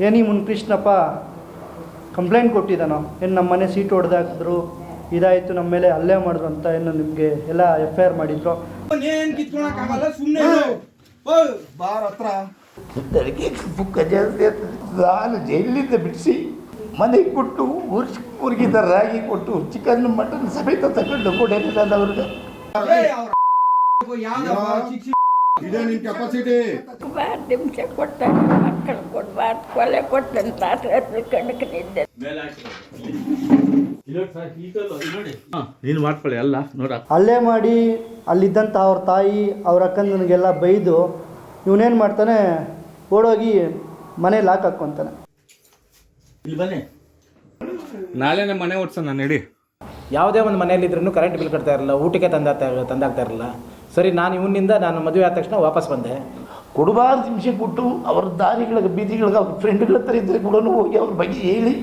ಏನಿ ಮುನ್ಕೃಷ್ಣಪ್ಪ ಕಂಪ್ಲೇಂಟ್ ಕೊಟ್ಟಿದ್ದಾನೋ, ಏನು ನಮ್ಮ ಮನೆ ಸೀಟ್ ಹೊಡೆದಾಕಿದ್ರು, ಇದಾಯಿತು, ನಮ್ಮ ಮೇಲೆ ಹಲ್ಲೆ ಮಾಡಿದ್ರು ಅಂತ ಏನು ನಿಮಗೆ ಎಲ್ಲ FIR ಮಾಡಿದ್ರು. ಬಾರ್ ಹತ್ರ ನನಗೆ ಬುಕ್ಕ ಜಾಸ್ತಿ ಆಗ್ತದೆ. ನಾನು ಜೈಲಿಂದ ಬಿಡಿಸಿ ಮನೆಗೆ ಕೊಟ್ಟು ಊರಿಗಿಂದ ರಾಗಿ ಕೊಟ್ಟು ಚಿಕನ್ ಮಟನ್ ಸಮೇತ ತಗೊಂಡು ಕೊಡೇನೆ ನಾನು ಅವ್ರಿಗೆ. ಇದೇ ನಿನ್ ಕೆಪಾಸಿಟಿ. ಹಿಂಸೆ ಕೊಡ್ತಾನೆ, ಮಕ್ಕಳು ಕೊಡ್ಬಾರ್ದು, ಕೊಲೆ ಕೊಟ್ಟಂತ ಕಣಕ್ಕೆ ನಿದ್ದೆ. ನೀನು ಮಾಡ್ಕೊಳ್ಳಿ ಅಲ್ಲ ನೋಡ. ಹಲ್ಲೆ ಮಾಡಿ ಅಲ್ಲಿದ್ದಂಥ ಅವ್ರ ತಾಯಿ ಅವ್ರ ಅಕ್ಕನಿಗೆಲ್ಲ ಬೈದು ಇವನೇನು ಮಾಡ್ತಾನೆ, ಓಡೋಗಿ ಮನೆ ಲಾಕ್ ಹಾಕ್ಕೊಂತಾನೆ. ಇಲ್ಲಿ ಬನ್ನಿ, ನಾಳೆ ನಮ್ಮ ಮನೆ ಓಡಿಸೋಣ ನಡಿ. ಯಾವುದೇ ಒಂದು ಮನೆಯಲ್ಲಿದ್ರೂ ಕರೆಂಟ್ ಬಿಲ್ ಕಟ್ತಾ ಇರಲಿಲ್ಲ, ಊಟಕ್ಕೆ ತಂದಾಗ್ತಾ ಇರಲಿಲ್ಲ. ಸರಿ, ನಾನು ಇವನಿಂದ ನಾನು ಮದುವೆ ಆದ ತಕ್ಷಣ ವಾಪಸ್ ಬಂದೆ. ಕೊಡಬಾರ್ದು ಹಿಂಸೆ ಕೊಟ್ಟು ಅವ್ರ ದಾರಿಗಳಿಗೆ ಬೀದಿಗಳಿಗೆ ಅವ್ರ ಫ್ರೆಂಡ್ಗಳ ಹತ್ರ ಇದ್ದರೆ ಕೂಡ ಹೋಗಿ ಅವ್ರ ಬಗ್ಗೆ ಹೇಳಿ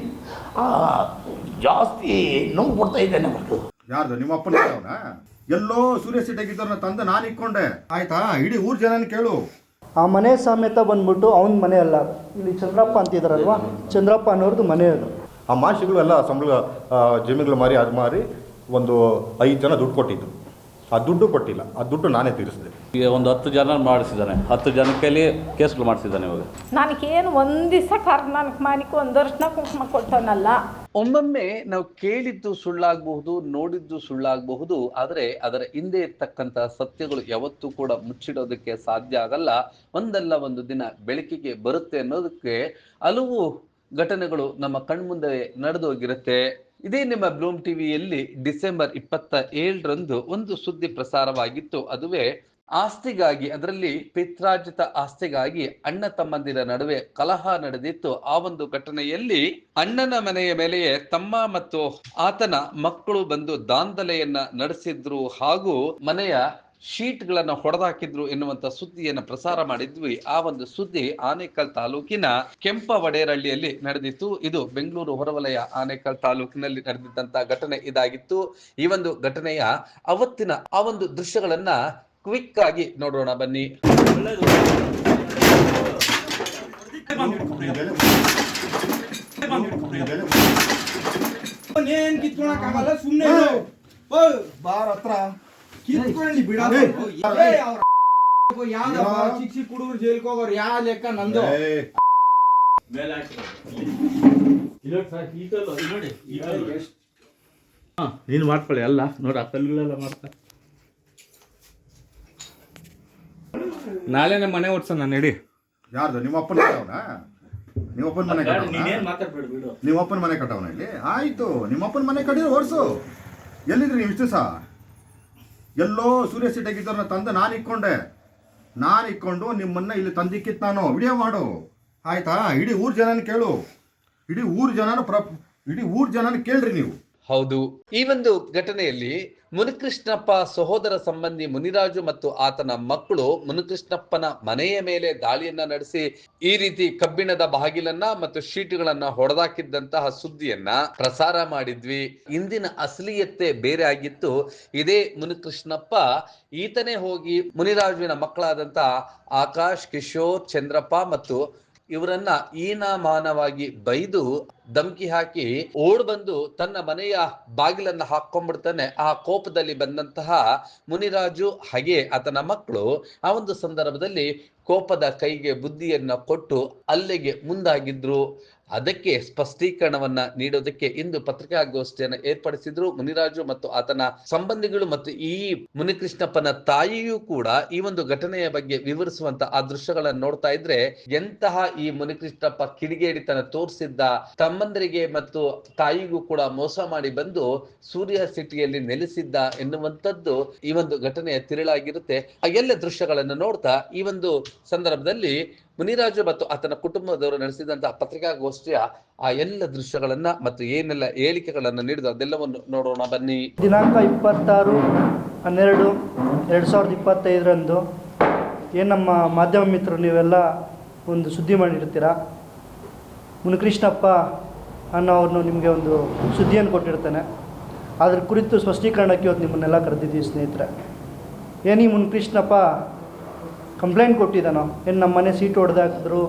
ಜಾಸ್ತಿ ನೋವು ಕೊಡ್ತಾ ಇದ್ದಾನೆ ಅವ್ರಿಗೆ. ಯಾರ್ದು ನಿಮ್ಮ ಅಪ್ಪನ ಅವನ? ಎಲ್ಲೋ ಸೂರ್ಯ ಸಿಟಿಯಾಗಿದ್ದವ್ರನ್ನ ತಂದು ನಾನು ಇಕ್ಕೊಂಡೆ, ಆಯ್ತಾ? ಇಡೀ ಊರ್ ಜನ ಕೇಳು. ಆ ಮನೆ ಸಮೇತ ಬಂದ್ಬಿಟ್ಟು ಅವನ ಮನೆ ಅಲ್ಲ, ಇಲ್ಲಿ ಚಂದ್ರಪ್ಪ ಅಂತಿದ್ದಾರಲ್ವ, ಚಂದ್ರಪ್ಪ ಅನ್ನೋರ್ದು ಮನೆ ಅದು. ಆ ಮಾಸಿಗಳು ಎಲ್ಲ ಸಂಬಳ ಜಮೀನುಗಳು ಮಾರಿ ಅದು ಮಾರಿ ಒಂದು 5 ಜನ ದುಡ್ಡು ಕೊಟ್ಟಿದ್ದು. ಆ ದುಡ್ಡು ಕೊಟ್ಟಿಲ್ಲ, ಆ ದುಡ್ಡು ನಾನೇ ತೀರಿಸಿದೆ. ಈಗ ಒಂದು 10 ಜನ ಮಾಡಿಸಿದ್ದಾನೆ, 10 ಜನಕ್ಕೆ ಕೇಸ್ಗಳು ಮಾಡಿಸಿದ್ದಾನೆ. ಇವಾಗ ನನಗೇನು ಒಂದು ದಿವಸ ನನಗೆ ಮಾನಿಕೆ 1 ವರ್ಷ ಕುಂಕುಮ ಕೊಟ್ಟವನಲ್ಲ. ಒಮ್ಮೊಮ್ಮೆ ನಾವು ಕೇಳಿದ್ದು ಸುಳ್ಳಾಗಬಹುದು, ನೋಡಿದ್ದು ಸುಳ್ಳಾಗಬಹುದು, ಆದರೆ ಅದರ ಹಿಂದೆ ಇರ್ತಕ್ಕಂಥ ಸತ್ಯಗಳು ಯಾವತ್ತೂ ಕೂಡ ಮುಚ್ಚಿಡೋದಕ್ಕೆ ಸಾಧ್ಯ ಆಗಲ್ಲ. ಒಂದಲ್ಲ ಒಂದು ದಿನ ಬೆಳಕಿಗೆ ಬರುತ್ತೆ ಅನ್ನೋದಕ್ಕೆ ಹಲವು ಘಟನೆಗಳು ನಮ್ಮ ಕಣ್ಮುಂದೆ ನಡೆದೋಗಿರುತ್ತೆ. ಇದೇ ನಿಮ್ಮ ಬ್ಲೂಮ್ ಟಿವಿಯಲ್ಲಿ ಡಿಸೆಂಬರ್ 27ರಂದು ಒಂದು ಸುದ್ದಿ ಪ್ರಸಾರವಾಗಿತ್ತು. ಅದುವೇ ಆಸ್ತಿಗಾಗಿ, ಅದರಲ್ಲಿ ಪಿತ್ರಾರ್ಜಿತ ಆಸ್ತಿಗಾಗಿ ಅಣ್ಣ ತಮ್ಮಂದಿರ ನಡುವೆ ಕಲಹ ನಡೆದಿತ್ತು. ಆ ಒಂದು ಘಟನೆಯಲ್ಲಿ ಅಣ್ಣನ ಮನೆಯ ಮೇಲೆಯೇ ತಮ್ಮ ಮತ್ತು ಆತನ ಮಕ್ಕಳು ಬಂದು ದಾಂಧಲೆಯನ್ನ ನಡೆಸಿದ್ರು ಹಾಗೂ ಮನೆಯ ಶೀಟ್ಗಳನ್ನು ಹೊಡೆದಾಕಿದ್ರು ಎನ್ನುವಂತ ಸುದ್ದಿಯನ್ನು ಪ್ರಸಾರ ಮಾಡಿದ್ವಿ. ಆ ಒಂದು ಸುದ್ದಿ ಆನೇಕಲ್ ತಾಲೂಕಿನ ಕೆಂಪವಡೇರಹಳ್ಳಿಯಲ್ಲಿ ನಡೆದಿತ್ತು. ಇದು ಬೆಂಗಳೂರು ಹೊರವಲಯ ಆನೇಕಲ್ ತಾಲೂಕಿನಲ್ಲಿ ನಡೆದಿದ್ದಂತ ಘಟನೆ ಇದಾಗಿತ್ತು. ಈ ಒಂದು ಘಟನೆಯ ಅವತ್ತಿನ ಆ ಒಂದು ದೃಶ್ಯಗಳನ್ನ ಕ್ವಿಕ್ ಆಗಿ ನೋಡೋಣ ಬನ್ನಿ. ಬಾರ್ ಹತ್ರ ಕಿತ್ಕೊಳ್ಳಿ ಬಿಡ. ಶಿಕ್ಷಿ ಕುಡುಗರು ಜೈಲ್ಗೆ ಹೋಗೋರು ಯಾವ ಲೆಕ್ಕ ನಂದು? ನೀನು ಮಾಡ್ಕೊಳ್ಳಿ ಅಲ್ಲ ನೋಡ, ಕಲ್ಲುಗಳೆಲ್ಲ ಮಾಡ್ತಾ. ನಾಳೆ ನಮ್ಮ ಮನೆ ಓಡಿಸೋಣ ನಡಿ. ಯಾರ್ದು ನಿಮ್ಮ ಅಪ್ಪನ ಅವನ? ನಿಮ್ಮಪ್ಪನ ಮನೆ ಕಟ್ಟವನ? ನಿಮ್ಮಪ್ಪನ ಮನೆ ಕಟ್ಟವನ ಇಲ್ಲಿ? ಆಯ್ತು, ನಿಮ್ಮಪ್ಪನ ಮನೆ ಕಟ್ಟಿದ್ರೆ ಓಡಿಸು. ಎಲ್ಲಿದ್ರಿ ನೀವು ಇಷ್ಟು ಸಹ? ಎಲ್ಲೋ ಸೂರ್ಯ ಸಿಟಿಯಾಗಿದ್ದವ್ರನ್ನ ತಂದು ನಾನು ಇಕ್ಕೊಂಡು ನಿಮ್ಮನ್ನ ಇಲ್ಲಿ ತಂದಿಕ್ಕಿತ್ತು ನಾನು. ವಿಡಿಯೋ ಮಾಡು, ಆಯ್ತಾ? ಇಡೀ ಊರ್ ಜನನ ಕೇಳು. ಇಡೀ ಊರ್ ಜನನ ಕೇಳ್ರಿ ನೀವು. ಹೌದು, ಈ ಒಂದು ಘಟನೆಯಲ್ಲಿ ಮುನಿಕೃಷ್ಣಪ್ಪ ಸಹೋದರ ಸಂಬಂಧಿ ಮುನಿರಾಜು ಮತ್ತು ಆತನ ಮಕ್ಕಳು ಮುನಿಕೃಷ್ಣಪ್ಪನ ಮನೆಯ ಮೇಲೆ ದಾಳಿಯನ್ನ ನಡೆಸಿ ಈ ರೀತಿ ಕಬ್ಬಿಣದ ಬಾಗಿಲನ್ನ ಮತ್ತು ಶೀಟುಗಳನ್ನ ಹೊಡೆದಾಕಿದ್ದಂತಹ ಸುದ್ದಿಯನ್ನ ಪ್ರಸಾರ ಮಾಡಿದ್ವಿ. ಇಂದಿನ ಅಸಲಿಯತ್ತೆ ಬೇರೆ ಆಗಿತ್ತು. ಇದೇ ಮುನಿಕೃಷ್ಣಪ್ಪ ಈತನೇ ಹೋಗಿ ಮುನಿರಾಜುವಿನ ಮಕ್ಕಳಾದಂತ ಆಕಾಶ್, ಕಿಶೋರ್, ಚಂದ್ರಪ್ಪ ಮತ್ತು ಇವರನ್ನ ಹೀನಾಮಾನವಾಗಿ ಬೈದು ಧಮಕಿ ಹಾಕಿ ಓಡ್ ಬಂದು ತನ್ನ ಮನೆಯ ಬಾಗಿಲನ್ನ ಹಾಕೊಂಡ್ಬಿಡ್ತಾನೆ. ಆ ಕೋಪದಲ್ಲಿ ಬಂದಂತಹ ಮುನಿರಾಜು ಹಾಗೆ ಆತನ ಮಕ್ಕಳು ಆ ಒಂದು ಸಂದರ್ಭದಲ್ಲಿ ಕೋಪದ ಕೈಗೆ ಬುದ್ಧಿಯನ್ನ ಕೊಟ್ಟು ಹಲ್ಲೆಗೆ ಮುಂದಾಗಿದ್ರು. ಅದಕ್ಕೆ ಸ್ಪಷ್ಟೀಕರಣವನ್ನ ನೀಡೋದಕ್ಕೆ ಇಂದು ಪತ್ರಿಕಾಗೋಷ್ಠಿಯನ್ನು ಏರ್ಪಡಿಸಿದ್ರು ಮುನಿರಾಜು ಮತ್ತು ಆತನ ಸಂಬಂಧಿಗಳು. ಮತ್ತು ಈ ಮುನಿಕೃಷ್ಣಪ್ಪನ ತಾಯಿಯೂ ಕೂಡ ಈ ಒಂದು ಘಟನೆಯ ಬಗ್ಗೆ ವಿವರಿಸುವಂತ ಆ ದೃಶ್ಯಗಳನ್ನು ನೋಡ್ತಾ ಇದ್ರೆ ಎಂತಹ ಈ ಮುನಿಕೃಷ್ಣಪ್ಪ ಕಿಡಿಗೇಡಿತನ ತೋರಿಸಿದ್ದ, ತಮ್ಮಂದರಿಗೆ ಮತ್ತು ತಾಯಿಗೂ ಕೂಡ ಮೋಸ ಮಾಡಿ ಬಂದು ಸೂರ್ಯ ಸಿಟಿಯಲ್ಲಿ ನೆಲೆಸಿದ್ದ ಎನ್ನುವಂಥದ್ದು ಈ ಒಂದು ಘಟನೆಯ ತಿರುಳಾಗಿರುತ್ತೆ. ಆ ಎಲ್ಲ ದೃಶ್ಯಗಳನ್ನು ನೋಡ್ತಾ ಈ ಒಂದು ಸಂದರ್ಭದಲ್ಲಿ ಮುನಿರಾಜು ಮತ್ತು ಆತನ ಕುಟುಂಬದವರು ನಡೆಸಿದಂತಹ ಪತ್ರಿಕಾಗೋಷ್ಠಿಯ ಆ ಎಲ್ಲ ದೃಶ್ಯಗಳನ್ನ ಮತ್ತು ಏನೆಲ್ಲ ಹೇಳಿಕೆಗಳನ್ನ ನೀಡಿದ್ರು ಅದೆಲ್ಲವನ್ನು ನೋಡೋಣ ಬನ್ನಿ. ದಿನಾಂಕ 26/12/2025 ಏನು ನಮ್ಮ ಮಾಧ್ಯಮ ಮಿತ್ರರು ನೀವೆಲ್ಲ ಒಂದು ಸುದ್ದಿ ಮಾಡಿರ್ತೀರ. ಮುನಿಕೃಷ್ಣಪ್ಪ ಅನ್ನೋವ್ರನ್ನು ನಿಮಗೆ ಒಂದು ಸುದ್ದಿಯನ್ನು ಕೊಟ್ಟಿರ್ತಾನೆ. ಅದ್ರ ಕುರಿತು ಸ್ಪಷ್ಟೀಕರಣಕ್ಕೆ ಇವತ್ತು ನಿಮ್ಮನ್ನೆಲ್ಲ ಕರೆದಿದ್ದೀವಿ ಸ್ನೇಹಿತರೆ. ಏನಿ ಮುನಿಕೃಷ್ಣಪ್ಪ ಕಂಪ್ಲೇಂಟ್ ಕೊಟ್ಟಿದ್ದಾನೋ, ಏನು ನಮ್ಮ ಮನೆ ಸೀಟ್ ಹೊಡೆದಾಕಿದ್ರು,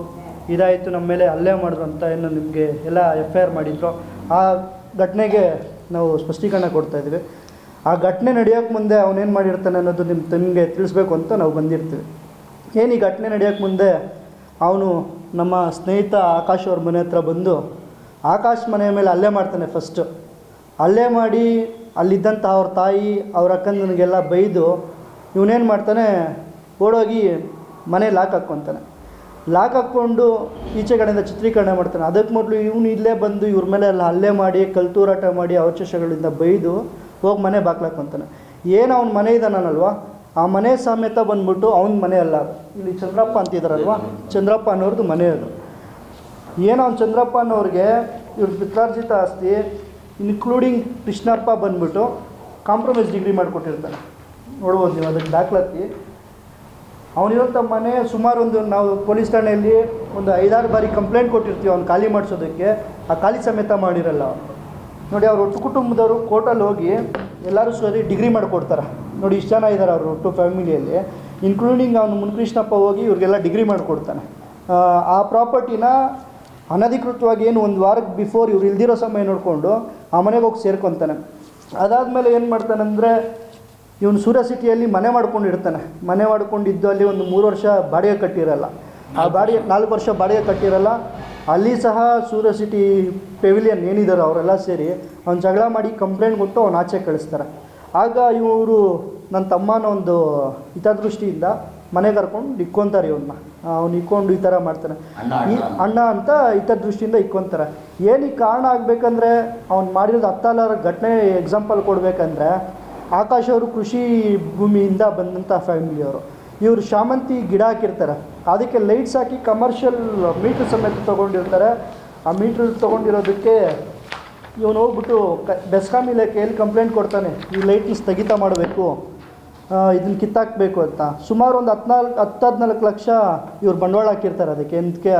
ಇದಾಯಿತು, ನಮ್ಮ ಮೇಲೆ ಹಲ್ಲೆ ಮಾಡಿದ್ರು ಅಂತ ಏನು ನಿಮಗೆ ಎಲ್ಲ FIR ಮಾಡಿದ್ರು, ಆ ಘಟನೆಗೆ ನಾವು ಸ್ಪಷ್ಟೀಕರಣ ಕೊಡ್ತಾಯಿದ್ವಿ. ಆ ಘಟನೆ ನಡೆಯೋಕ್ಕೆ ಮುಂದೆ ಅವನೇನು ಮಾಡಿರ್ತಾನೆ ಅನ್ನೋದು ನಿಮಗೆ ತಿಳಿಸ್ಬೇಕು ಅಂತ ನಾವು ಬಂದಿರ್ತೀವಿ. ಏನು ಈ ಘಟನೆ ನಡೆಯೋಕ್ಕೆ ಮುಂದೆ ಅವನು ನಮ್ಮ ಸ್ನೇಹಿತ ಆಕಾಶ್ ಅವ್ರ ಮನೆ ಹತ್ರ ಬಂದು ಆಕಾಶ್ ಮನೆ ಮೇಲೆ ಹಲ್ಲೆ ಮಾಡ್ತಾನೆ. ಫಸ್ಟು ಹಲ್ಲೆ ಮಾಡಿ ಅಲ್ಲಿದ್ದಂಥ ಅವ್ರ ತಾಯಿ ಅವ್ರ ಅಕ್ಕನಿಗೆಲ್ಲ ಬೈದು ಇವನೇನು ಮಾಡ್ತಾನೆ, ಓಡೋಗಿ ಮನೆ ಲಾಕ್ ಹಾಕ್ಕೊತಾನೆ. ಲಾಕ್ ಹಾಕ್ಕೊಂಡು ಈಚೆ ಕಡೆಯಿಂದ ಚಿತ್ರೀಕರಣ ಮಾಡ್ತಾನೆ. ಅದಕ್ಕೆ ಮೊದಲು ಇವನು ಇಲ್ಲೇ ಬಂದು ಇವ್ರ ಮೇಲೆ ಎಲ್ಲ ಹಲ್ಲೆ ಮಾಡಿ ಕಲ್ತೂರಾಟ ಮಾಡಿ ಅವಶೇಷಗಳಿಂದ ಬೈದು ಹೋಗಿ ಮನೆ ಬಾಕ್ಲಾಕೊಂತಾನೆ. ಏನು ಅವ್ನ ಮನೆ ಇದ್ದಾನಲ್ವ, ಆ ಮನೆ ಸಮೇತ ಬಂದ್ಬಿಟ್ಟು ಅವನ ಮನೆ ಅಲ್ಲ, ಇಲ್ಲಿ ಚಂದ್ರಪ್ಪ ಅಂತಿದ್ದಾರಲ್ವ, ಚಂದ್ರಪ್ಪ ಅನ್ನೋರ್ದು ಮನೆ ಅದು. ಏನು ಅವ್ನು ಚಂದ್ರಪ್ಪ ಅನ್ನೋರಿಗೆ ಇವ್ರ ಪಿತ್ರಾರ್ಜಿತ ಆಸ್ತಿ ಇನ್ಕ್ಲೂಡಿಂಗ್ ಕೃಷ್ಣಪ್ಪ ಬಂದ್ಬಿಟ್ಟು ಕಾಂಪ್ರಮೈಸ್ ಡಿಗ್ರಿ ಮಾಡಿಕೊಟ್ಟಿರ್ತಾನೆ. ನೋಡ್ಬೋದು ನೀವು ಅದಕ್ಕೆ ದಾಖಲಾತಿ. ಅವನಿರೋಂಥ ಮನೆ ಸುಮಾರು ನಾವು ಪೊಲೀಸ್ ಠಾಣೆಯಲ್ಲಿ ಒಂದು 5-6 ಬಾರಿ ಕಂಪ್ಲೇಂಟ್ ಕೊಟ್ಟಿರ್ತೀವಿ ಅವ್ನು ಖಾಲಿ ಮಾಡಿಸೋದಕ್ಕೆ, ಆ ಖಾಲಿ ಸಮೇತ ಮಾಡಿರಲ್ಲ ಅವನು. ನೋಡಿ, ಅವ್ರ ಒಟ್ಟು ಕುಟುಂಬದವರು ಕೋರ್ಟಲ್ಲಿ ಹೋಗಿ ಎಲ್ಲರೂ ಸೇರಿ ಡಿಗ್ರಿ ಮಾಡಿಕೊಡ್ತಾರೆ. ನೋಡಿ, ಇಷ್ಟು ಜನ ಇದ್ದಾರೆ ಅವ್ರ ಒಟ್ಟು ಫ್ಯಾಮಿಲಿಯಲ್ಲಿ, ಇನ್ಕ್ಲೂಡಿಂಗ್ ಅವನು ಮುನ್ಕೃಷ್ಣಪ್ಪ ಹೋಗಿ ಇವ್ರಿಗೆಲ್ಲ ಡಿಗ್ರಿ ಮಾಡಿಕೊಡ್ತಾನೆ. ಆ ಪ್ರಾಪರ್ಟಿನ ಅನಧಿಕೃತವಾಗಿ ಏನು 1 ವಾರಕ್ಕೆ ಬಿಫೋರ್ ಇವ್ರು ಇಲ್ದಿರೋ ಸಮಯ ನೋಡಿಕೊಂಡು ಆ ಮನೆಗೆ ಹೋಗಿ ಸೇರ್ಕೊತಾನೆ. ಅದಾದಮೇಲೆ ಏನು ಮಾಡ್ತಾನಂದರೆ, ಇವನು ಸೂರ್ಯ ಸಿಟಿಯಲ್ಲಿ ಮನೆ ಮಾಡ್ಕೊಂಡಿರ್ತಾನೆ. ಮನೆ ಮಾಡ್ಕೊಂಡಿದ್ದು ಅಲ್ಲಿ ಒಂದು 3 ವರ್ಷ ಬಾಡಿಗೆ ಕಟ್ಟಿರಲ್ಲ. ಆ ಬಾಡಿಗೆ 4 ವರ್ಷ ಬಾಡಿಗೆ ಕಟ್ಟಿರಲ್ಲ. ಅಲ್ಲಿ ಸಹ ಸೂರ್ಯ ಸಿಟಿ ಪೆವಿಲಿಯನ್ ಏನಿದ್ದಾರೋ ಅವರೆಲ್ಲ ಸೇರಿ ಅವ್ನು ಜಗಳ ಮಾಡಿ ಕಂಪ್ಲೇಂಟ್ ಕೊಟ್ಟು ಅವ್ನು ಆಚೆ ಕಳಿಸ್ತಾರೆ. ಆಗ ಇವರು ನನ್ನ ತಮ್ಮನ ಒಂದು ಹಿತದೃಷ್ಟಿಯಿಂದ ಮನೆ ಕರ್ಕೊಂಡು ಇಕ್ಕೊತಾರೆ ಇವನ್ನ. ಅವ್ನು ಇಕ್ಕೊಂಡು ಈ ಥರ ಮಾಡ್ತಾನೆ, ಈ ಅಣ್ಣ ಅಂತ ಹಿತದೃಷ್ಟಿಯಿಂದ ಇಕ್ಕೊತಾರೆ. ಏನಕ್ಕೆ ಕಾರಣ ಆಗಬೇಕಂದ್ರೆ ಅವ್ನು ಮಾಡಿರೋದು ಹತ್ತಾರು ಘಟನೆ ಎಕ್ಸಾಂಪಲ್ ಕೊಡಬೇಕಂದ್ರೆ, ಆಕಾಶ್ ಅವರು ಕೃಷಿ ಭೂಮಿಯಿಂದ ಬಂದಂಥ ಫ್ಯಾಮಿಲಿಯವರು. ಇವರು ಶಾಮಂತಿ ಗಿಡ ಹಾಕಿರ್ತಾರೆ, ಅದಕ್ಕೆ ಲೈಟ್ಸ್ ಹಾಕಿ ಕಮರ್ಷಿಯಲ್ ಮೀಟ್ರ್ ಸಮೇತ ತೊಗೊಂಡಿರ್ತಾರೆ. ಆ ಮೀಟ್ರ್ ತೊಗೊಂಡಿರೋದಕ್ಕೆ ಇವನು ಹೋಗ್ಬಿಟ್ಟು ಬೆಸ್ಕಾಂ ಇಲಾಖೆಯಲ್ಲಿ ಕಂಪ್ಲೇಂಟ್ ಕೊಡ್ತಾನೆ, ಈ ಲೈಟ್ನ ಸ್ಥಗಿತ ಮಾಡಬೇಕು, ಇದನ್ನು ಕಿತ್ತಾಕಬೇಕು ಅಂತ. ಸುಮಾರು ಒಂದು 14 ಲಕ್ಷ ಇವ್ರು ಬಂಡವಾಳ ಹಾಕಿರ್ತಾರೆ ಅದಕ್ಕೆ, ಎಂದಕ್ಕೆ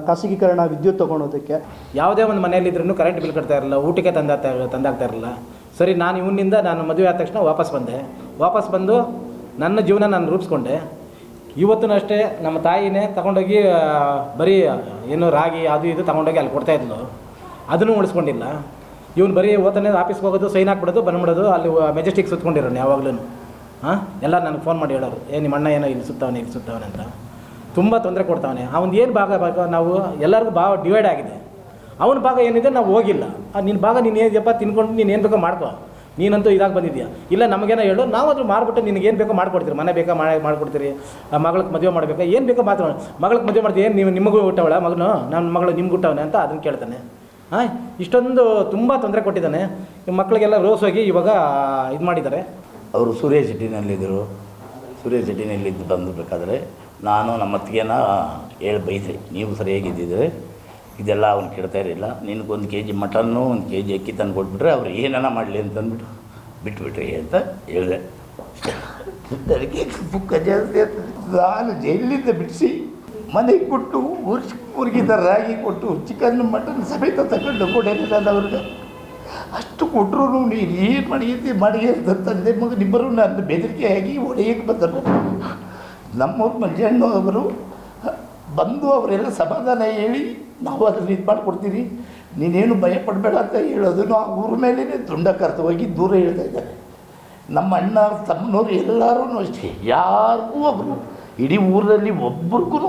ಖಾಸಗೀಕರಣ ವಿದ್ಯುತ್ ತೊಗೊಳೋದಕ್ಕೆ. ಯಾವುದೇ ಒಂದು ಮನೆಯಲ್ಲಿದ್ರೂ ಕರೆಂಟ್ ಬಿಲ್ ಕಟ್ತಾ ಇರಲಿಲ್ಲ, ಊಟಕ್ಕೆ ತಂದಾಗ್ತಾ ಇರಲಿಲ್ಲ. ಸರಿ, ನಾನು ಇವನಿಂದ ನಾನು ಮದುವೆ ಆದ ತಕ್ಷಣ ವಾಪಸ್ ಬಂದು ನನ್ನ ಜೀವನ ನಾನು ರೂಪಿಸ್ಕೊಂಡೆ. ಇವತ್ತೂ ಅಷ್ಟೇ ನಮ್ಮ ತಾಯಿನೇ ತಗೊಂಡೋಗಿ ಬರೀ ಏನು ರಾಗಿ ಅದು ಇದು ತಗೊಂಡೋಗಿ ಅಲ್ಲಿ ಕೊಡ್ತಾಯಿದ್ಲು, ಅದನ್ನು ಉಳಿಸ್ಕೊಂಡಿಲ್ಲ. ಇವನು ಬರೀ ಓದ್ತಾನೆ, ಆಫೀಸ್ಗೆ ಹೋಗೋದು, ಸೈನ್ ಹಾಕ್ಬಿಡೋದು, ಬಂದ್ಬಿಡೋದು, ಅಲ್ಲಿ ಮೆಜೆಸ್ಟಿಕ್ ಸುತ್ಕೊಂಡಿರೋನು ಯಾವಾಗಲೂ. ಎಲ್ಲ ನನಗೆ ಫೋನ್ ಮಾಡಿ ಹೇಳೋರು, ನಿಮ್ಮ ಅಣ್ಣ ಏನೋ ಇಲ್ಲಿ ಸುತ್ತವನೆ ಅಂತ. ತುಂಬ ತೊಂದರೆ ಕೊಡ್ತಾವನೆ. ಅವನು ಏನು ಭಾಗ ನಾವು ಎಲ್ಲರಿಗೂ ಭಾಗ ಡಿವೈಡ್ ಆಗಿದೆ. ಅವನ ಭಾಗ ಏನಿದೆ ನಾವು ಹೋಗಿಲ್ಲ. ನಿನ್ನ ಭಾಗ ನೀನು ಏನಿದೆಯಪ್ಪ ತಿನ್ಕೊಂಡು ನೀನು ಏನು ಬೇಕೋ ಮಾಡ್ಕೋ, ನೀನಂತೂ ಇದಾಗಿ ಬಂದಿದ್ಯಾ, ಇಲ್ಲ ನಮಗೇನೋ ಹೇಳು, ನಾವು ಅದ್ರ ಮಾರ್ಬಿಟ್ಟು ನಿನಗೇನು ಬೇಕೋ ಮಾಡ್ಕೊಡ್ತೀರಿ, ಮನೆ ಬೇಕಾ ಮಾಡಿಕೊಡ್ತೀರಿ, ಮಗಳಿಗೆ ಮದುವೆ ಮಾಡಬೇಕಾ, ಏನು ಬೇಕೋ ಮಾತ್ರ ಮಗಳಿಗೆ ಮದುವೆ ಮಾಡ್ತೀವಿ, ಏನು ನೀವು ನಿಮಗೂ ಹುಟ್ಟವಳ ಮಗನು, ನನ್ನ ಮಗಳು ನಿಮ್ಗೆ ಹುಟ್ಟವನೆ ಅಂತ ಅದನ್ನು ಕೇಳ್ತಾನೆ. ಇಷ್ಟೊಂದು ತುಂಬ ತೊಂದರೆ ಕೊಟ್ಟಿದ್ದಾನೆ. ಮಕ್ಕಳಿಗೆಲ್ಲ ರೋಸ್ ಹೋಗಿ ಇವಾಗ ಇದು ಮಾಡಿದ್ದಾರೆ. ಅವರು ಸೂರ್ಯ ಸಿಟಿನಲ್ಲಿದ್ದರು. ಸೂರ್ಯ ಸಿಟಿನಲ್ಲಿದ್ದು ಬಂದುಬೇಕಾದ್ರೆ ನಾನು ನಮ್ಮ ಅತ್ತಿಗೆನ ಹೇಳಿ ಬೈದ್ರಿ, ನೀವು ಸರಿಯಾಗಿದ್ದಿದ್ರೆ ಇದೆಲ್ಲ ಅವ್ನು ಕೆಡ್ತಾ ಇರಲಿಲ್ಲ, ನಿನಗೊಂದು kg ಮಟನ್ನು 1 kg ಅಕ್ಕಿ ತಂದು ಕೊಟ್ಬಿಟ್ರೆ ಅವ್ರು ಏನಾನ ಮಾಡಲಿ ಅಂತಂದ್ಬಿಟ್ಟು ಬಿಟ್ಬಿಟ್ರಿ ಅಂತ ಹೇಳಿದೆ. ನನಗೆ ಪುಕ್ಕ ಜಾಸ್ತಿ ಆಗ್ತದೆ. ನಾನು ಜೈಲಿಂದ ಬಿಡಿಸಿ ಮನೆಗೆ ಕೊಟ್ಟು ಊರಿಗೆ ರಾಗಿ ಕೊಟ್ಟು ಚಿಕನ್ ಮಟನ್ ಸಮೇತ ತಗೊಂಡು ಕೊಡೇನೆ ನಾನು ಅವ್ರಿಗೆ. ಅಷ್ಟು ಕೊಟ್ಟರು ನೀನು ಏನು ಮಾಡಿ ಅಂತ ತಂದೆ ಮಗನಿಬ್ಬರು ನನ್ನ ಬೆದರಿಕೆ ಆಗಿ ಹೊಡೆಯಕ್ಕೆ ಬಂದರು. ನಮ್ಮವ್ರು ಮಂಜಣ್ಣ ಅವರು ಬಂದು ಅವರೆಲ್ಲ ಸಮಾಧಾನ ಹೇಳಿ ನಾವು ಅದನ್ನು ಇದು ಮಾಡಿಕೊಡ್ತೀವಿ, ನೀನೇನು ಭಯಪಡಬೇಡ ಅಂತ ಹೇಳೋದನ್ನು ಆ ಊರ ಮೇಲೇ ದುಂಡ ಕರೆದು ಹೋಗಿ ದೂರ ಹೇಳ್ತಾ ಇದ್ದಾರೆ. ನಮ್ಮ ಅಣ್ಣ ತಮ್ಮನವ್ರು ಎಲ್ಲರೂ ಅಷ್ಟೇ, ಯಾರಿಗೂ ಒಬ್ಬರು ಇಡೀ ಊರಲ್ಲಿ ಒಬ್ರಿಗೂ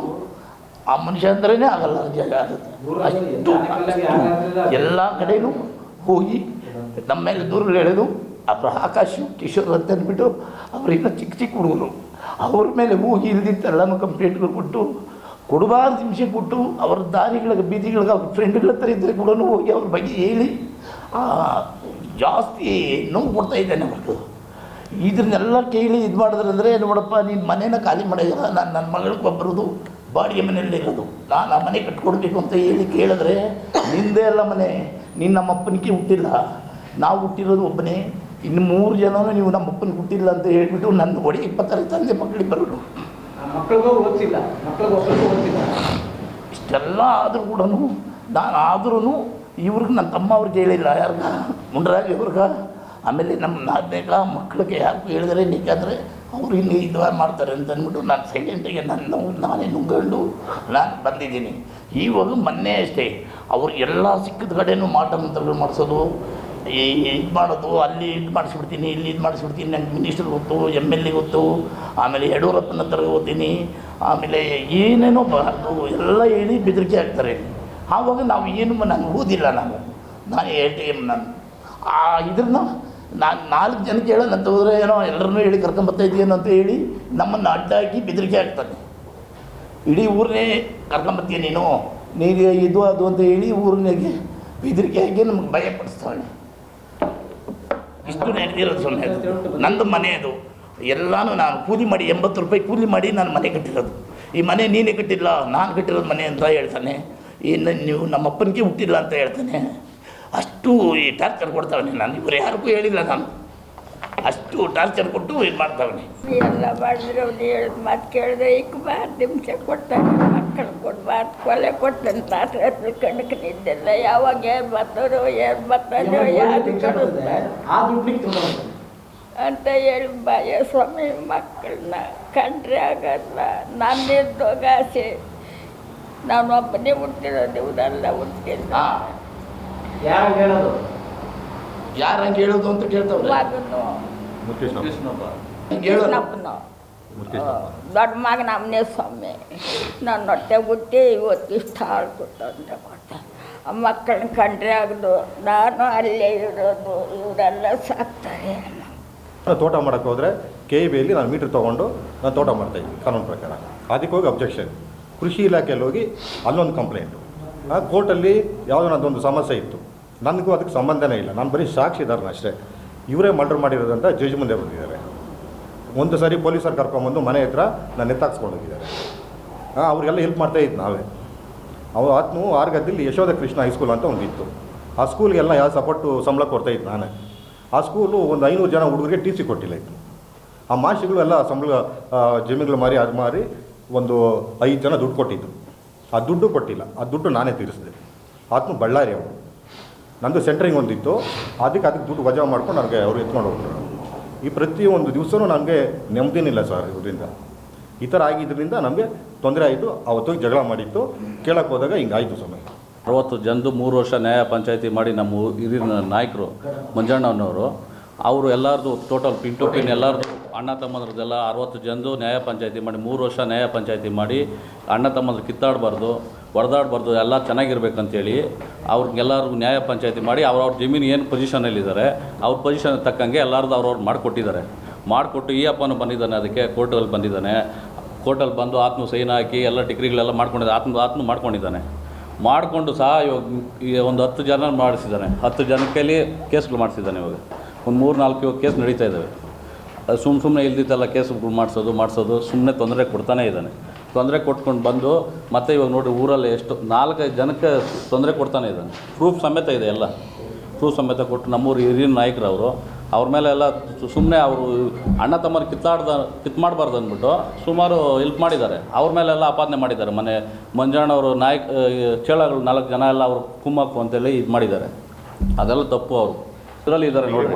ಆ ಮನುಷ್ಯ ಅಂದ್ರೇ ಆಗಲ್ಲ ಜಾಗ. ಅಷ್ಟು ಎಲ್ಲ ಕಡೆಯೂ ಹೋಗಿ ನಮ್ಮ ಮೇಲೆ ದೂರ ಹೇಳೋದು. ಅப்புறம் ಆಕಾಶ್ ಕಿಶೋರ್ ಅಂತ ಅಂದ್ಬಿಟ್ಟು ಅವರಿನ್ನ ಚಿಕ್ಕ ಹುಡುಗರು, ಅವ್ರ ಮೇಲೆ ಹೋಗಿ ಇಲ್ದಿದ್ದೆಲ್ಲನೂ ಕಂಪ್ಲೇಂಟ್ಗಳು ಕೊಟ್ಟು ಕೊಡಬಾರ್ದು ಹಿಂಸೆ ಕೊಟ್ಟು ಅವ್ರ ದಾರಿಗಳಿಗೆ ಬೀದಿಗಳಿಗೆ ಅವ್ರ ಫ್ರೆಂಡ್ಗಳ ಹತ್ರ ಇದ್ದರೆ ಕೂಡ ಹೋಗಿ ಅವ್ರ ಬಗ್ಗೆ ಹೇಳಿ ಜಾಸ್ತಿ ನೋವು ಕೊಡ್ತಾ ಇದ್ದಾನೆ ಅವ್ರಿಗೆ. ಇದನ್ನೆಲ್ಲ ಕೇಳಿ ಇದು ಮಾಡಿದ್ರಂದರೆ ನೋಡಪ್ಪ ನೀನು ಮನೇನ ಖಾಲಿ ಮಾಡಿಲ್ಲ, ನಾನು ನನ್ನ ಮಗಳಿಗೆ ಒಬ್ಬರದು ಬಾಡಿಗೆ ಮನೆಯಲ್ಲಿರೋದು, ನಾನು ಆ ಮನೆ ಕಟ್ಕೊಡ್ಬೇಕು ಅಂತ ಹೇಳಿ ಕೇಳಿದ್ರೆ ನಿಂದೇ ಎಲ್ಲ ಮನೆ, ನೀನು ನಮ್ಮ ಅಪ್ಪನಿಗೆ ಹುಟ್ಟಿಲ್ಲ, ನಾವು ಹುಟ್ಟಿರೋದು ಒಬ್ಬನೇ, ಇನ್ನು 3 ಜನನೂ ನೀವು ನಮ್ಮ ಅಪ್ಪನಿಗೆ ಹುಟ್ಟಿಲ್ಲ ಅಂತ ಹೇಳ್ಬಿಟ್ಟು ನನ್ನ ಒಡೆಗೆ 20 ತಂದೆ ಮಕ್ಕಳಿಗೆ ಬರೋದು. ಮಕ್ಕಳಿಗೂ ಓದಿಸಿಲ್ಲ, ಇಷ್ಟೆಲ್ಲ ಆದರೂ ಕೂಡ ನಾನು ಆದ್ರೂ ಇವ್ರಿಗೆ ನನ್ನ ತಮ್ಮ ಅವ್ರಿಗೆ ಹೇಳಿಲ್ಲ, ಯಾರಿಗ ಮುಂಡ್ರಾಗಿ ಅವ್ರಿಗೆ, ಆಮೇಲೆ ನಮ್ಮ ನಾದ್ನೇಗ ಮಕ್ಕಳಿಗೆ ಯಾರಿಗೂ ಹೇಳಿದ್ರೆ, ಏಕೆಂದರೆ ಅವರು ಇಲ್ಲಿ ಇದು ಮಾಡ್ತಾರೆ ಅಂತ ಅಂದ್ಬಿಟ್ಟು ನಾನು ಸೈಲೆಂಟಾಗಿ ನಾನೇ ನುಗ್ಕೊಂಡು ನಾನು ಬಂದಿದ್ದೀನಿ. ಇವಾಗ ಮೊನ್ನೆ ಅಷ್ಟೇ ಅವ್ರು ಎಲ್ಲ ಸಿಕ್ಕಿದ ಕಡೆನೂ ಮಾಟ ಮಂತ್ರಗಳು ಮಾಡಿಸೋದು, ಇದು ಮಾಡೋದು, ಅಲ್ಲಿ ಇದು ಮಾಡಿಸ್ಬಿಡ್ತೀನಿ, ಇಲ್ಲಿ ಇದು ಮಾಡಿಸ್ಬಿಡ್ತೀನಿ, ನಂಗೆ ಮಿನಿಸ್ಟರ್ ಗೊತ್ತು, MLA ಗೊತ್ತು, ಆಮೇಲೆ ಯಡಿಯೂರಪ್ಪನ ಹತ್ರ ಓದ್ತೀನಿ, ಆಮೇಲೆ ಏನೇನೋ ಅದು ಎಲ್ಲ ಹೇಳಿ ಬೆದರಿಕೆ ಆಗ್ತಾರೆ. ಆವಾಗ ನಾವು ಏನು ನಾನು ಓದಿಲ್ಲ, ನಾನು ATM ನಾನು ಇದ್ರನ್ನ ನಾನು 4 ಜನಕ್ಕೆ ಹೇಳೋಣಂತ ಹೋದರೆ ಏನೋ ಎಲ್ಲರನ್ನೂ ಹೇಳಿ ಕರ್ಕೊಂಬರ್ತಾಯಿದ್ದೀನೋ ಅಂತ ಹೇಳಿ ನಮ್ಮನ್ನು ಅಡ್ಡ ಹಾಕಿ ಬೆದರಿಕೆ ಆಗ್ತಾನೆ. ಇಡೀ ಊರನ್ನೇ ಕರ್ಕೊಂಬರ್ತೀಯ ನೀನು ಇದು ಅದು ಅಂತ ಹೇಳಿ ಊರಿನಾಗೆ ಬೆದರಿಕೆ ಹಾಕಿ ನಮ್ಗೆ ಭಯಪಡಿಸ್ತಾಳೆ. ಇಷ್ಟು ನಡೆದಿರೋದು ಸುಮ್ಮನೆ. ನಂದು ಮನೆ ಅದು, ಎಲ್ಲನೂ ನಾನು ಕೂಲಿ ಮಾಡಿ 80 ರೂಪಾಯಿ ಕೂಲಿ ಮಾಡಿ ನಾನು ಮನೆ ಕಟ್ಟಿರೋದು. ಈ ಮನೆ ನೀನೇ ಕಟ್ಟಿಲ್ಲ, ನಾನು ಕಟ್ಟಿರೋದು ಮನೆ ಅಂತ ಹೇಳ್ತಾನೆ. ಇನ್ನು ನೀವು ನಮ್ಮಪ್ಪನಿಗೆ ಹುಟ್ಟಿಲ್ಲ ಅಂತ ಹೇಳ್ತಾನೆ. ಅಷ್ಟು ಈ ಟಾರ್ಚರ್ ಕೊಡ್ತಾವನೆ. ನಾನು ಇವರು ಯಾರಿಗೂ ಹೇಳಿಲ್ಲ, ನಾನು ಅಷ್ಟು ಟಾರ್ಚರ್ ಕೊಟ್ಟು ಇದು ಮಾಡ್ತಾವನೆ. ಎಲ್ಲ ಮಾಡಿದ್ರೆ ಅವ್ನು ಹೇಳಿದ ಮಾತು ಕೇಳಿದ್ರೆ ಇಕ್ಬಾರ್ದು, ಹಿಂಸೆ ಕೊಡ್ತಾನೆ, ಮಕ್ಕಳು ಕೊಡ್ಬಾರ್ದು, ಕೊಲೆ ಕೊಡ್ತಾನೆ, ರಾತ್ರಿ ಕಣಕ್ಕೆ ನಿದ್ದೆಲ್ಲ, ಯಾವಾಗ ಏನು ಬರ್ತಾರೋ ಏನು ಬರ್ತಾನೋ ಯಾರು ಅಂತ ಹೇಳಿ ಭಯ ಸ್ವಾಮಿ. ಮಕ್ಕಳನ್ನ ಕಂಡ್ರೆ ಆಗಲ್ಲ. ನಾನು ನಿರ್ದೋಗಾಸೆ, ನಾನು ಒಬ್ಬನೇ ಹುಟ್ಟಿರೋದು, ಇವರೆಲ್ಲ ಹುಟ್ಟಿಲ್ಲ. ಯಾರು ಹಂಗೆ ಹೇಳೋದು ಅಂತ ಕೇಳ್ತಾವ್ರೆ. ಮಗನು ಹೇಳೋದು ದೊಡ್ಡ ಮಗನ ಅಮ್ಮನೇ ಸ್ವಾಮಿ. ನನ್ನ ಹೊಟ್ಟೆ ಹುಟ್ಟಿ ಇವತ್ತು ಇಷ್ಟು ಹಾಳು ಕೊಟ್ಟಂತೆ ಕೊಡ್ತಾರೆ. ಆ ಮಕ್ಕಳನ್ನ ಕಂಡ್ರೆ ಆಗದು. ನಾನು ಅಲ್ಲೇ ಇರೋದು, ಇವರೆಲ್ಲ ಸಾಕ್ತಾರೆ. ತೋಟ ಮಾಡೋಕ್ಕೆ ಹೋದರೆ KEBಯಲ್ಲಿ ನಾನು ಮೀಟ್ರ್ ತೊಗೊಂಡು ನಾನು ತೋಟ ಮಾಡ್ತಾಯಿದ್ವಿ ಕಾನೂನು ಪ್ರಕಾರ. ಅದಕ್ಕೆ ಹೋಗಿ ಅಬ್ಜೆಕ್ಷನ್, ಕೃಷಿ ಇಲಾಖೆಯಲ್ಲಿ ಹೋಗಿ ಅಲ್ಲೊಂದು ಕಂಪ್ಲೇಂಟು, ಕೋರ್ಟಲ್ಲಿ ಯಾವುದೋ ನನ್ನದೊಂದು ಸಮಸ್ಯೆ ಇತ್ತು, ನನಗೂ ಅದಕ್ಕೆ ಸಂಬಂಧನೇ ಇಲ್ಲ, ನಾನು ಬರೀ ಸಾಕ್ಷಿದಾರನ ಅಷ್ಟೇ. ಇವರೇ ಮರ್ಡರ್ ಮಾಡಿರೋದಂತ ಜಡ್ಜ್ ಮುಂದೆ ಬಂದಿದ್ದಾರೆ. ಒಂದು ಸಾರಿ ಪೊಲೀಸರು ಕರ್ಕೊಂಬಂದು ಮನೆ ಹತ್ರ ನಾನು ಎತ್ತಾಕ್ಸ್ಕೊಂಡು ಹೋಗಿದ್ದಾರೆ. ಅವ್ರಿಗೆಲ್ಲ ಹೆಲ್ಪ್ ಮಾಡ್ತಾಯಿದ್ದು ನಾವೇ. ಆತ್ನು ಆರ್ಗದಲ್ಲಿ ಯಶೋಧ ಕೃಷ್ಣ ಹೈಸ್ಕೂಲ್ ಅಂತ ಒಂದಿತ್ತು. ಆ ಸ್ಕೂಲ್ಗೆಲ್ಲ ಯಾವ ಸಪೋರ್ಟು ಸಂಬಳ ಕೊಡ್ತಾಯಿದ್ದು ನಾನೇ. ಆ ಸ್ಕೂಲು ಒಂದು 500 ಜನ ಹುಡುಗರಿಗೆ TC ಕೊಟ್ಟಿಲ್ಲ ಇತ್ತು. ಆ ಮಾಷಿಗಳು ಎಲ್ಲ ಸಂಬಳ ಜಮೀನುಗಳು ಮಾರಿ ಅದು ಮಾರಿ ಒಂದು 5 ಜನ ದುಡ್ಡು ಕೊಟ್ಟಿದ್ದು. ಆ ದುಡ್ಡು ಕೊಟ್ಟಿಲ್ಲ, ಆ ದುಡ್ಡು ನಾನೇ ತೀರಿಸಿದೆ. ಆತ್ನು ಬಳ್ಳಾರಿ ಅವರು, ನಂದು ಸೆಂಟ್ರಿಂಗ್ ಒಂದಿತ್ತು, ಅದಕ್ಕೆ ದುಡ್ಡು ವಜಾ ಮಾಡ್ಕೊಂಡು ನನಗೆ ಅವರು ಎತ್ಕೊಂಡು ಹೋಗ್ತಾರೆ. ಈ ಪ್ರತಿಯೊಂದು ದಿವಸವೂ ನನಗೆ ನೆಮ್ಮದಿನಿಲ್ಲ ಸರ್. ಇದರಿಂದ ಈ ಥರ ಆಗಿದ್ದರಿಂದ ನಮಗೆ ತೊಂದರೆ ಆಯಿತು. ಅವತ್ತು ಜಗಳ ಮಾಡಿತ್ತು, ಕೇಳಕ್ಕೆ ಹೋದಾಗ ಹಿಂಗಾಯಿತು ಸಮಯ. 60 ಜನದು 3 ವರ್ಷ ನ್ಯಾಯ ಪಂಚಾಯತಿ ಮಾಡಿ ನಮ್ಮ ಹಿರಿಯ ನಾಯಕರು ಮಂಜಣ್ಣನವರು ಅವರು ಎಲ್ಲರದು ಟೋಟಲ್ ಪಿನ್ ಟು ಪಿನ್ ಎಲ್ಲರದು ಅಣ್ಣ ತಮ್ಮದ್ರದ್ದೆಲ್ಲ 60 ಜನದು ನ್ಯಾಯ ಪಂಚಾಯತಿ ಮಾಡಿ 3 ವರ್ಷ ನ್ಯಾಯ ಪಂಚಾಯತಿ ಮಾಡಿ ಅಣ್ಣ ತಮ್ಮದ್ರು ಕಿತ್ತಾಡಬಾರ್ದು, ಹೊಡೆದಾಡಬಾರ್ದು, ಎಲ್ಲ ಚೆನ್ನಾಗಿರ್ಬೇಕಂತೇಳಿ ಅವ್ರಿಗೆಲ್ಲರಿಗೂ ನ್ಯಾಯ ಪಂಚಾಯತಿ ಮಾಡಿ ಅವ್ರವ್ರ ಜಮೀನು ಏನು ಪೊಸಿಷನಲ್ಲಿದ್ದಾರೆ ಅವ್ರ ಪೊಸಿಷನ್ ತಕ್ಕಂಗೆ ಎಲ್ಲರದ್ದು ಅವ್ರವ್ರು ಮಾಡಿಕೊಟ್ಟಿದ್ದಾರೆ. ಮಾಡಿಕೊಟ್ಟು ಈ ಅಪ್ಪನೂ ಬಂದಿದ್ದಾನೆ, ಅದಕ್ಕೆ ಕೋರ್ಟಲ್ಲಿ ಬಂದಿದ್ದಾನೆ. ಕೋರ್ಟಲ್ಲಿ ಬಂದು ಆತ್ಮ ಸೈನ್ ಹಾಕಿ ಎಲ್ಲ ಟಿಕ್ರಿಗಳೆಲ್ಲ ಮಾಡ್ಕೊಂಡಿದ್ದಾನೆ. ಆತ್ಮ ಮಾಡ್ಕೊಂಡಿದ್ದಾನೆ. ಮಾಡಿಕೊಂಡು ಸಹ ಇವಾಗ ಒಂದು 10 ಜನ ಮಾಡಿಸಿದ್ದಾನೆ. 10 ಜನಕ್ಕೆ ಕೇಸ್ಗಳು ಮಾಡಿಸಿದ್ದಾನೆ. ಇವಾಗ ಒಂದು 3-4 ಕೇಸ್ ನಡೀತಾ ಇದ್ದಾವೆ. ಸುಮ್ಮನೆ ಇಲ್ದಿದ್ದೆಲ್ಲ ಕೇಸ್ಗಳು ಮಾಡಿಸೋದು ಸುಮ್ಮನೆ ತೊಂದರೆ ಕೊಡ್ತಾನೇ ಇದ್ದಾನೆ. ತೊಂದರೆ ಕೊಟ್ಕೊಂಡು ಬಂದು ಮತ್ತೆ ಇವಾಗ ನೋಡಿ ಊರಲ್ಲಿ ಎಷ್ಟು 4-5 ಜನಕ್ಕೆ ತೊಂದರೆ ಕೊಡ್ತಾನೆ ಇದ್ದಾನೆ. ಪ್ರೂಫ್ ಸಮೇತ ಇದೆ, ಎಲ್ಲ ಪ್ರೂಫ್ ಸಮೇತ ಕೊಟ್ಟು ನಮ್ಮೂರು ಹಿರಿಯ ನಾಯಕರು ಅವರು ಅವ್ರ ಮೇಲೆ ಎಲ್ಲ ಸುಮ್ಮನೆ ಅವರು ಅಣ್ಣ ತಮ್ಮರು ಕಿತ್ ಮಾಡಬಾರ್ದು ಅಂದ್ಬಿಟ್ಟು ಸುಮಾರು ಹೆಲ್ಪ್ ಮಾಡಿದ್ದಾರೆ. ಅವ್ರ ಮೇಲೆಲ್ಲ ಆಪಾದನೆ ಮಾಡಿದ್ದಾರೆ. ಮನೆ ಮಂಜಣ್ಣವರು ಚೇಳಗಳು 4 ಜನ ಎಲ್ಲ ಅವರು ಕುಮ್ಮಕ್ಕು ಅಂತೇಳಿ ಇದು ಮಾಡಿದ್ದಾರೆ. ಅದೆಲ್ಲ ತಪ್ಪು. ಅವರು ಇದರಲ್ಲಿ ಇದ್ದಾರೆ ನೋಡಿ,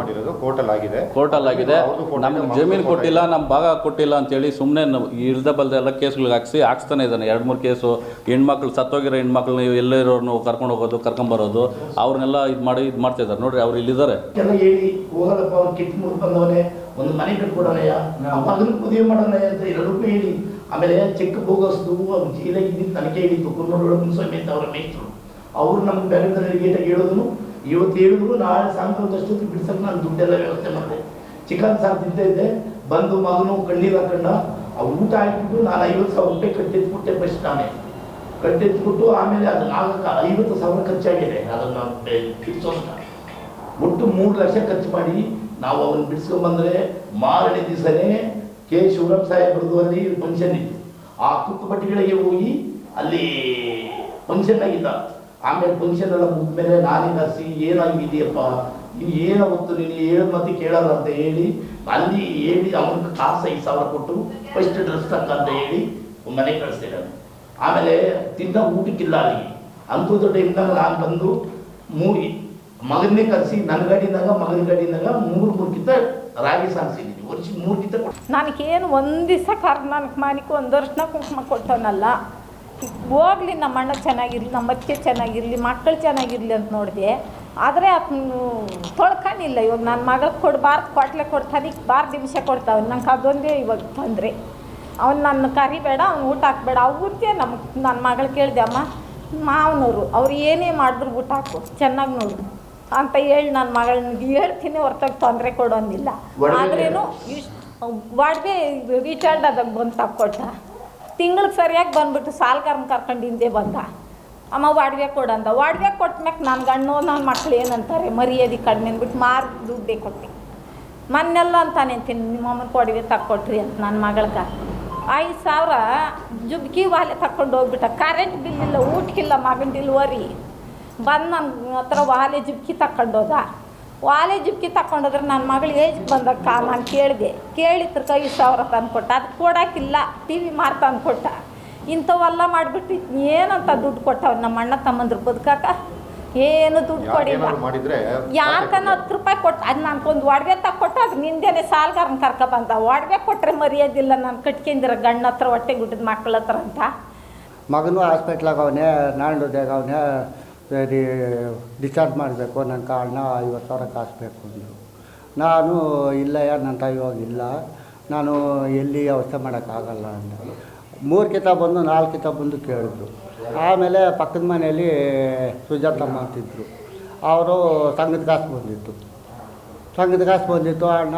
ಕೋರ್ಟಲ್ಲಾಗಿದೆ. ನಮ್ಗೆ ಜಮೀನು ಕೊಟ್ಟಿಲ್ಲ, ನಮ್ಮ ಭಾಗ ಕೊಟ್ಟಿಲ್ಲ ಅಂತೇಳಿ ಸುಮ್ಮನೆ ಇಳ್ದ ಬಲ್ದೆ ಎಲ್ಲ ಕೇಸ್ಗಳಿಗೆ ಹಾಕ್ಸ್ತಾನೆ ಇದ್ದಾನೆ. 2-3 ಕೇಸು. ಹೆಣ್ಮಕ್ಳು ಸತ್ತೋಗಿರೋ ಹೆಣ್ಮಕ್ಳು ನೀವು ಎಲ್ಲೇ ಇರೋರು ಕರ್ಕೊಂಡು ಹೋಗೋದು, ಕರ್ಕೊಂಬರೋದು, ಅವ್ರನ್ನೆಲ್ಲ ಇದು ಮಾಡ್ತಿದ್ದಾರೆ ನೋಡ್ರಿ. ಅವ್ರು ಇಲ್ಲಿದ್ದಾರೆ. ಎಲ್ಲ ಹೇಳಿ ಹೋಗಲ್ಲಪ್ಪ, ಅವ್ರು ಕಿತ್ತು ಮುಟ್ಟು ಬಂದವನೇ, ಒಂದು ಮನೆ ಕಟ್ಕೊಡೋಣಯ್ಯ, ಮಗನ ಮದುವೆ ಮಾಡೋಣಯ್ಯ ಅಂತ ಎಲ್ಲರೂ ಹೇಳಿ, ಆಮೇಲೆ ಚೆಕ್ ಬೋಗಸ್ದು ಜೈಲಾಗಿ ಇದ್ದಿದ್ದು ತನಿಖೆ ಹಿಡಿತು. ಕುನ್ನೂರು ಮುನ್ಸ್ವಾಮಿ ಅಂತ ಅವರ ಮೇಸ್ಟ್ರು ಅವ್ರು ನಮ್ಗೆ ಬೇರೆ ಗೇಟಾಗಿ ಹೇಳೋದು. ಇವತ್ತು ಹೇಳಿದ್ರು ನಾಳೆ ಸಾಯಂಕಾಲದಷ್ಟೊತ್ತಿಗೆ ಬಿಡ್ಸಕ್ಕೆ ನಾನು ದುಡ್ಡೆಲ್ಲ ವ್ಯವಸ್ಥೆ ಮಾಡಿದೆ. ಚಿಕನ್ ಸಾರು ತಿಂತಿದ್ದೆ, ಬಂದು ಮಗನು ಕಣ್ಣೀರು ಹಾಕೊಂಡ ಆ ಊಟ ಹಾಕ್ಬಿಟ್ಟು ನಾನು 50,000 ರೂಪಾಯಿ ಕಟ್ಟೆತ್ಬಿಟ್ಟೆ. ಫಸ್ಟ್ ನಾನೇ ಕಟ್ಟೆತ್ಬಿಟ್ಟು ಆಮೇಲೆ ಅದು 50,000 ಖರ್ಚಾಗಿದೆ. ಅದನ್ನು ಬಿಡಿಸೋಣ ಒಟ್ಟು 3 ಲಕ್ಷ ಖರ್ಚು ಮಾಡಿ ನಾವು ಅವನ್ನ ಬಿಡಿಸ್ಕೊಂಡ್ಬಂದರೆ ಮಾರನೇ ದಿವಸನೇ ಶಿವರಾಮ್ ಸಾಹೇಬ್ರದ್ದು ಅಲ್ಲಿ ಫಂಕ್ಷನ್ ಇತ್ತು. ಆ ಕುಕ್ಕುಪಟ್ಟಿಗಳಿಗೆ ಹೋಗಿ ಅಲ್ಲಿ ಫಂಕ್ಷನ್ ಆಗಿದ್ದ. ಆಮೇಲೆ ಫಂಕ್ಷನ್ ಎಲ್ಲ ಮುಗಿದ್ಮೇಲೆ ನಾನೇ ಕರೆಸಿ ಏನಾಗಿದೆಯಪ್ಪ, ನೀವು ಏನಾಗುತ್ತು, ನೀನು ಹೇಳೋದು ಮತ್ತೆ ಕೇಳಲ್ಲ ಅಂತ ಹೇಳಿ ಅಲ್ಲಿ ಹೇಳಿ ಅವನಿಗೆ ಕಾಸು 5,000 ಕೊಟ್ಟು ಫಸ್ಟ್ ಡ್ರೆಸ್ ತಕ್ಕ ಅಂತ ಹೇಳಿ ಮನೆಗೆ ಕಳಿಸ್ತಿದ್ದಾನೆ. ಆಮೇಲೆ ತಿಂದ ಊಟಕ್ಕಿಲ್ಲ ಅಲ್ಲಿಗೆ. ಅಂಥದ್ದು ಟೈಮ್ನಾಗ ನಾನು ಬಂದು ಮಗನ್ನೇ ಕರೆಸಿ ನನ್ನ ಗಾಡಿನಾಗ ಮಗನ ಗಾಡಿನಾಗ 3 ಕಿಂತ ರಾಗಿ ಸಾರಿಸಿದ್ದೀನಿ ವರ್ಷ 3 ಕಿಂತ ನನಗೇನು ಒಂದು ದಿವಸ ಕರ್ದು ನನಗೆ ಮನೆಗೆ ಒಂದು ವರ್ಷನ ಕುಂಕುಮ ಕೊಟ್ಟವನಲ್ಲ. ಹೋಗ್ಲಿ ನಮ್ಮ ಅಣ್ಣ ಚೆನ್ನಾಗಿರಲಿ, ನಮ್ಮ ಅತ್ತಿಗೆ ಚೆನ್ನಾಗಿರಲಿ, ಮಕ್ಕಳು ಚೆನ್ನಾಗಿರಲಿ ಅಂತ ನೋಡಿದೆ. ಆದರೆ ಅದನ್ನು ತೊಳ್ಕೊಂಡಿಲ್ಲ. ಇವಾಗ ನನ್ನ ಮಗಳಿಗೆ ಕೊಡಬಾರ್ದು, ಕೊಟ್ಲೆ ಕೊಡ್ತಾನೆ, ಬಾರ್ದು ನಿಮಿಷ ಕೊಡ್ತಾವೆ. ನಂಗೆ ಅದೊಂದೇ ಇವಾಗ ತೊಂದರೆ. ಅವ್ನು ನನ್ನ ಕರಿಬೇಡ, ಅವ್ನು ಊಟ ಹಾಕ್ಬೇಡ. ಅವ್ರಿಗೆ ನನ್ನ ಮಗಳು ಕೇಳಿದೆ, ಅಮ್ಮ ಮಾವನವರು ಅವ್ರು ಏನೇ ಮಾಡಿದ್ರು ಊಟ ಹಾಕು, ಚೆನ್ನಾಗಿ ನೋಡು ಅಂತ ಹೇಳಿ ನನ್ನ ಮಗಳನ್ನ ಹೇಳ್ತೀನಿ, ಹೊರತಾಗಿ ತೊಂದರೆ ಕೊಡೋಂಗಿಲ್ಲ. ಆದ್ರೇನು ಇಷ್ಟು ಒಡವೆ ರಿಟೈರ್ಡ್ ಆದಾಗ ಬಂದು ತಕ್ಕೊಟ್ಟ. ತಿಂಗಳಿಗೆ ಸರಿಯಾಗಿ ಬಂದುಬಿಟ್ಟು ಸಾಲ್ಗಾರನ ಕರ್ಕೊಂಡು ಹಿಂದೆ ಬಂದ. ಅಮ್ಮ ಒಡವೆ ಕೊಡಂದ. ಒಡವೆ ಕೊಟ್ಟಮ್ಯಾಕೆ ನನ್ನ ಗಂಡು ನನ್ನ ಮಕ್ಳು ಏನಂತಾರೆ, ಮರ್ಯಾದೆ ಕಡಿಮೆ ಅಂದ್ಬಿಟ್ಟು ಮಾರು ದುಡ್ಡೇ ಕೊಟ್ಟೆ. ಮೊನ್ನೆಲ್ಲ ಅಂತಾನೆ ಅಂತೀನಿ, ನಿಮ್ಮಮ್ಮನ ಒಡವೆ ತಕ್ಕೊಟ್ರಿ ಅಂತ ನನ್ನ ಮಗಳಿಗೆ 5,000 ಜುಬ್ಕಿ ವಾಲೆ ತಕ್ಕೊಂಡು ಹೋಗ್ಬಿಟ್ಟ. ಕರೆಂಟ್ ಬಿಲ್ ಇಲ್ಲ, ಊಟಕ್ಕಿಲ್ಲ, ಮಗನ ಡಿಲ್ವರಿ ಬಂದು ನನ್ನ ಹತ್ರ ವಾಲೆ ಜುಬ್ಕಿ ತಕ್ಕೊಂಡೋದ. ವಾಲೆ ಜುಬ್ಕಿ ತಕ್ಕೊಂಡೋದ್ರೆ ನನ್ನ ಮಗಳು ಏಜ್ಗೆ ಬಂದಕ್ಕ ನಾನು ಕೇಳಿದೆ. ಕೇಳಿತ್ರಕ್ಕೆ 5,000 ತಂದು ಕೊಟ್ಟ. ಅದು ಕೊಡೋಕ್ಕಿಲ್ಲ, ಟಿ ವಿ ಮಾರು ತಂದು ಕೊಟ್ಟ. ಇಂಥವೆಲ್ಲ ಮಾಡಿಬಿಟ್ಟು ಏನಂತ ದುಡ್ಡು ಕೊಟ್ಟವ್ ನಮ್ಮ ಅಣ್ಣ ತಮ್ಮಂದ್ರು ಬದುಕಾಕ. ಏನು ದುಡ್ಡು ಕೊಡಿಲ್ಲ. ಯಾಕನ್ನ 10 ರೂಪಾಯಿ ಕೊಟ್ಟು ಅದು ನನಗೊಂದು ಒಡವೆ ತಕ್ಕೊಟ್ಟು ಅದು ನಿಂದೇನೆ ಸಾಲ್ಗಾರನ ಕರ್ಕೊಬಂದ. ಒಡವೆ ಕೊಟ್ಟರೆ ಮರ್ಯಾದಿಲ್ಲ, ನಾನು ಕಟ್ಕೊಂಡಿರೋ ಗಂಡ ಹತ್ರ, ಹೊಟ್ಟೆ ಗುಡ್ಡದ ಮಕ್ಕಳ ಹತ್ರ ಅಂತ. ಮಗನೂ ಹಾಸ್ಪಿಟ್ಲಾಗ ಅವನೇ, ನಾಂಡುದಾಗ ಅವನೇ, ಸರಿ ಡಿಸ್ಚಾರ್ಜ್ ಮಾಡಬೇಕು, ನನ್ನ ಅಣ್ಣ 50,000 ಕಾಸು ಬೇಕು ಅಂದರು. ನಾನು ಇಲ್ಲಯ್ಯ, ನನ್ನ ಇವಾಗಿಲ್ಲ, ನಾನು ಎಲ್ಲಿ ವ್ಯವಸ್ಥೆ ಮಾಡೋಕ್ಕಾಗಲ್ಲ ಅಂದೆ. 3 ಕಿತ ಬಂದು 4 ಕಿತ ಬಂದು ಕೇಳಿದ್ರು. ಆಮೇಲೆ ಪಕ್ಕದ ಮನೆಯಲ್ಲಿ ಸುಜಾತಮ್ಮ ಅಂತಿದ್ರು, ಅವರು ಸಂಘದ ಕಾಸು ಬಂದಿತ್ತು. ಅಣ್ಣ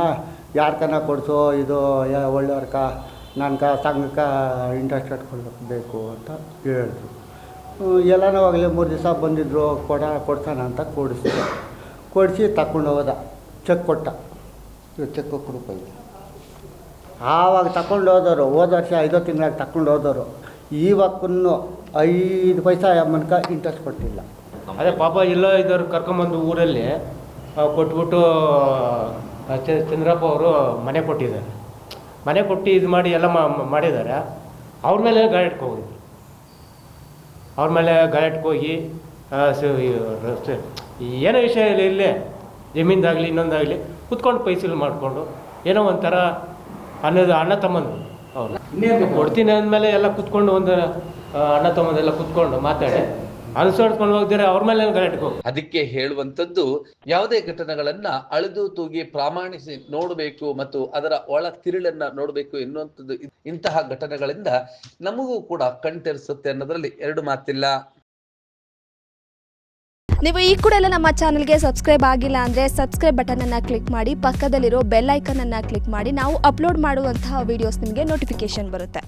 ಯಾರ್ಕನ ಕೊಡಿಸೋ, ಇದು ಒಳ್ಳೆಯವ್ರಕ ನನಗೆ ಸಂಘಕ್ಕೆ ಇಂಟ್ರೆಸ್ಟ್ ಬೇಕು ಅಂತ ಹೇಳಿದ್ರು. ಎಲ್ಲನೂ ಹೋಗಲಿ 3 ದಿವಸ ಬಂದಿದ್ದರು, ಕೊಡ್ತಾನೆ ಅಂತ ಕೊಡಿಸಿ ತಗೊಂಡು ಹೋದ. ಚೆಕ್ ಕೊಟ್ಟ, ಚೆಕ್ ರೂಪಾಯಿ. ಆವಾಗ ತಗೊಂಡು ಹೋದವರು, ಹೋದ ವರ್ಷ 5 ತಿಂಗಳಾಗ ತಗೊಂಡು ಹೋದವರು ಇವಕ್ಕೂ 5 ಪೈಸಾ ಅಮ್ಮನ್ಕ ಇಂಟ್ರೆಸ್ಟ್ ಕೊಟ್ಟಿಲ್ಲ. ಅದೇ ಪಾಪ ಎಲ್ಲೋ ಇದ್ದವ್ರು ಕರ್ಕೊಂಬಂದು ಊರಲ್ಲಿ ಕೊಟ್ಬಿಟ್ಟು ಚಂದ್ರಪ್ಪ ಅವರು ಮನೆ ಕೊಟ್ಟಿದ್ದಾರೆ. ಮನೆ ಕೊಟ್ಟು ಇದು ಮಾಡಿ ಎಲ್ಲ ಮಾಡಿದ್ದಾರೆ. ಅವ್ರ ಮೇಲೆ ಗಾಯಟ್ಗೆ ಹೋಗಿದ್ರು. ಅವ್ರ ಮೇಲೆ ಗಾಯಟ್ಗೆ ಹೋಗಿ ಏನೋ ವಿಷಯ ಇಲ್ಲೇ ಜಮೀನ್ದಾಗಲಿ ಇನ್ನೊಂದಾಗಲಿ ಕುತ್ಕೊಂಡು ಪೈಸಲು ಮಾಡಿಕೊಂಡು ಏನೋ ಒಂಥರ ಅಣ್ಣ ತಮ್ಮಂದು ಅವರು ಕೊಡ್ತೀನಿ ಅಂದಮೇಲೆ ಎಲ್ಲ ಕುತ್ಕೊಂಡು ಒಂದು ಅಣ್ಣ ತಮ್ಮಂದೆಲ್ಲ ಕುತ್ಕೊಂಡು ಮಾತಾಡಿ ಅನುಸರಿಸ್ಕೊಂಡು ಹೋಗ್ತಾರೆ. ಅವ್ರ ಮೇಲೆ ಗಲಾಟೆಗೆ ಹೋಗಿ ಅದಕ್ಕೆ ಹೇಳುವಂಥದ್ದು, ಯಾವುದೇ ಘಟನೆಗಳನ್ನ ಅಳೆದು ತೂಗಿ ಪ್ರಾಮಾಣಿಸಿ ನೋಡಬೇಕು ಮತ್ತು ಅದರ ಒಳ ತಿರುಳನ್ನ ನೋಡಬೇಕು ಎನ್ನುವಂಥದ್ದು ಇಂತಹ ಘಟನೆಗಳಿಂದ ನಮಗೂ ಕೂಡ ಕಣ್ತೆರೆಸುತ್ತೆ ಅನ್ನೋದ್ರಲ್ಲಿ 2 ಮಾತಿಲ್ಲ. ನೀವು ಈ ಕೂಡ ಎಲ್ಲ ನಮ್ಮ ಚಾನಲ್ಗೆ ಸಬ್ಸ್ಕ್ರೈಬ್ ಆಗಿಲ್ಲ ಅಂದರೆ ಸಬ್ಸ್ಕ್ರೈಬ್ ಬಟನನ್ನು ಕ್ಲಿಕ್ ಮಾಡಿ, ಪಕ್ಕದಲ್ಲಿರೋ ಬೆಲ್ ಐಕನನ್ನು ಕ್ಲಿಕ್ ಮಾಡಿ. ನಾವು ಅಪ್ಲೋಡ್ ಮಾಡುವಂತಹ ವೀಡಿಯೋಸ್ ನಿಮಗೆ ನೋಟಿಫಿಕೇಶನ್ ಬರುತ್ತೆ.